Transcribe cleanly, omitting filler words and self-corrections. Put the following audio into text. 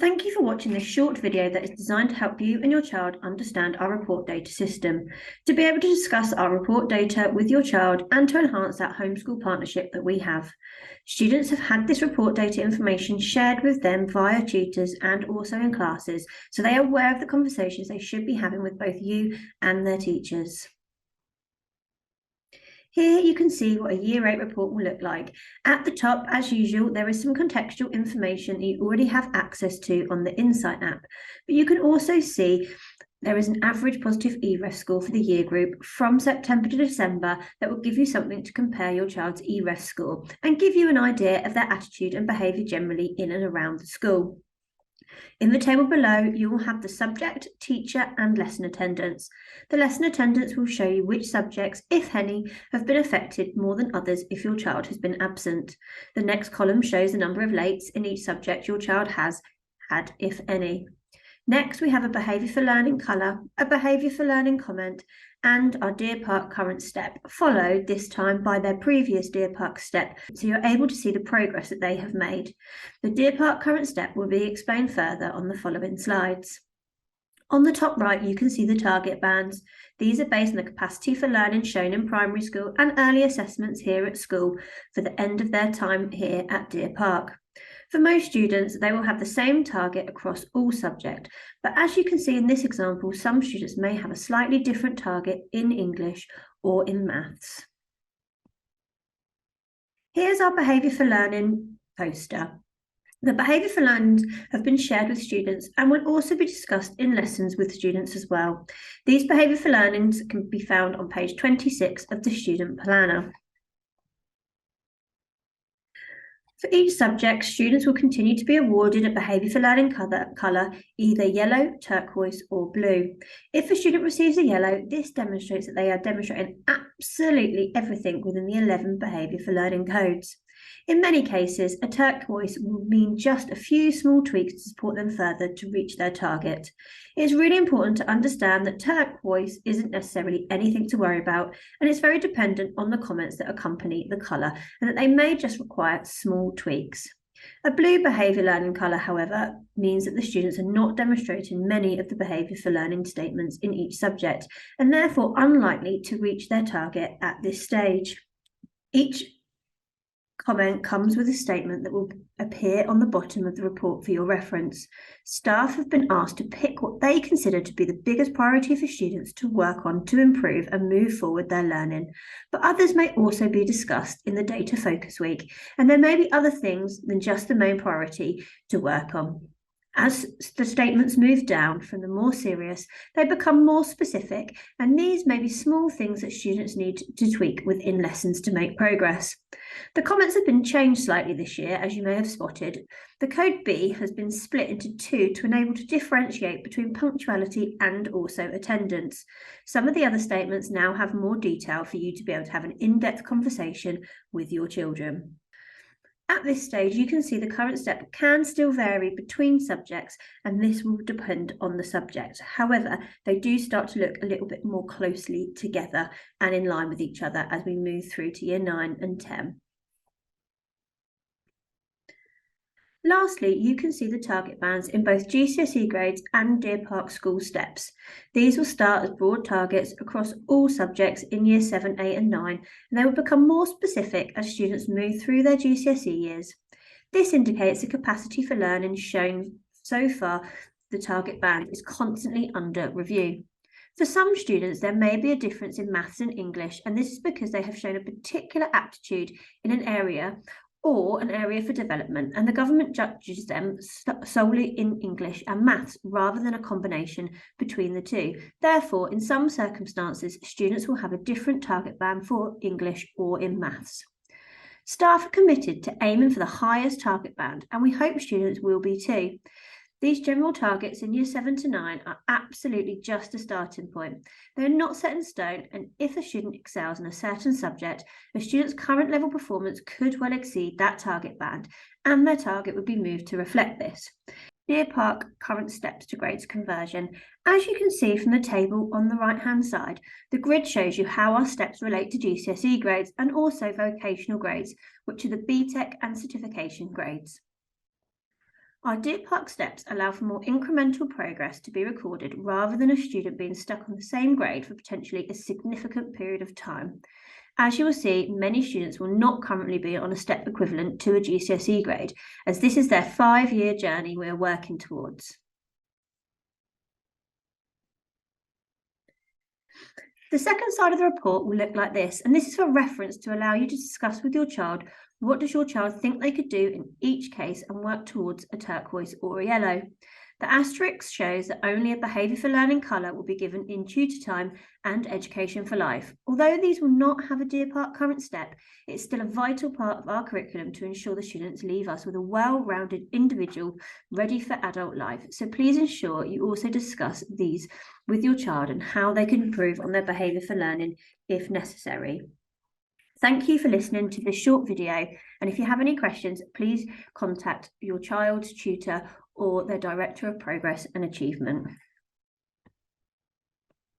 Thank you for watching this short video that is designed to help you and your child understand our report data system, to be able to discuss our report data with your child and to enhance that homeschool partnership that we have. Students have had this report data information shared with them via tutors and also in classes, so they are aware of the conversations they should be having with both you and their teachers. Here you can see what a Year 8 report will look like. At the top, as usual, there is some contextual information that you already have access to on the Insight app, but you can also see there is an average positive EREF score for the year group from September to December that will give you something to compare your child's EREF score and give you an idea of their attitude and behaviour generally in and around the school. In the table below, you will have the subject, teacher and lesson attendance. The lesson attendance will show you which subjects, if any, have been affected more than others if your child has been absent. The next column shows the number of lates in each subject your child has had, if any. Next, we have a behaviour for learning colour, a behaviour for learning comment, and our Deer Park current step, followed this time by their previous Deer Park step, so you're able to see the progress that they have made. The Deer Park current step will be explained further on the following slides. On the top right, you can see the target bands. These are based on the capacity for learning shown in primary school and early assessments here at school for the end of their time here at Deer Park. For most students, they will have the same target across all subjects, but as you can see in this example, some students may have a slightly different target in English or in maths. Here's our Behaviour for Learning poster. The behaviour for learning have been shared with students and will also be discussed in lessons with students as well. These behaviour for learnings can be found on page 26 of the student planner. For each subject, students will continue to be awarded a behaviour for learning colour, either yellow, turquoise or blue. If a student receives a yellow, this demonstrates that they are demonstrating absolutely everything within the 11 behaviour for learning codes. In many cases, a turquoise will mean just a few small tweaks to support them further to reach their target. It is really important to understand that turquoise isn't necessarily anything to worry about, and it's very dependent on the comments that accompany the colour, and that they may just require small tweaks. A blue behaviour learning colour, however, means that the students are not demonstrating many of the behaviour for learning statements in each subject, and therefore unlikely to reach their target at this stage. Each comment comes with a statement that will appear on the bottom of the report for your reference. Staff have been asked to pick what they consider to be the biggest priority for students to work on to improve and move forward their learning, but others may also be discussed in the data focus week, and there may be other things than just the main priority to work on. As the statements move down from the more serious, they become more specific, and these may be small things that students need to tweak within lessons to make progress. The comments have been changed slightly this year, as you may have spotted. The code B has been split into two to enable to differentiate between punctuality and also attendance. Some of the other statements now have more detail for you to be able to have an in-depth conversation with your children. At this stage, you can see the current step can still vary between subjects, and this will depend on the subject. However, they do start to look a little bit more closely together and in line with each other as we move through to Year 9 and 10. Lastly, you can see the target bands in both GCSE grades and Deer Park school steps. These will start as broad targets across all subjects in Year 7, 8 and 9, and they will become more specific as students move through their GCSE years. This indicates the capacity for learning shown so far. The target band is constantly under review. For some students, there may be a difference in maths and English, and this is because they have shown a particular aptitude in an area or an area for development, and the government judges them solely in English and maths rather than a combination between the two. Therefore, in some circumstances, students will have a different target band for English or in maths. Staff are committed to aiming for the highest target band, and we hope students will be too. These general targets in Year 7 to 9 are absolutely just a starting point. They are not set in stone, and if a student excels in a certain subject, a student's current level performance could well exceed that target band, and their target would be moved to reflect this. Deer Park current steps to grades conversion. As you can see from the table on the right-hand side, the grid shows you how our steps relate to GCSE grades and also vocational grades, which are the BTEC and certification grades. Our Deer Park steps allow for more incremental progress to be recorded rather than a student being stuck on the same grade for potentially a significant period of time. As you will see, many students will not currently be on a step equivalent to a GCSE grade, as this is their 5-year journey we are working towards. The second side of the report will look like this, and this is for reference to allow you to discuss with your child what does your child think they could do in each case and work towards a turquoise or a yellow. The asterisk shows that only a behaviour for learning colour will be given in tutor time and education for life. Although these will not have a Deer Park current step, it's still a vital part of our curriculum to ensure the students leave us with a well-rounded individual ready for adult life. So please ensure you also discuss these with your child and how they can improve on their behaviour for learning if necessary. Thank you for listening to this short video, and if you have any questions, please contact your child's tutor or their Director of Progress and Achievement.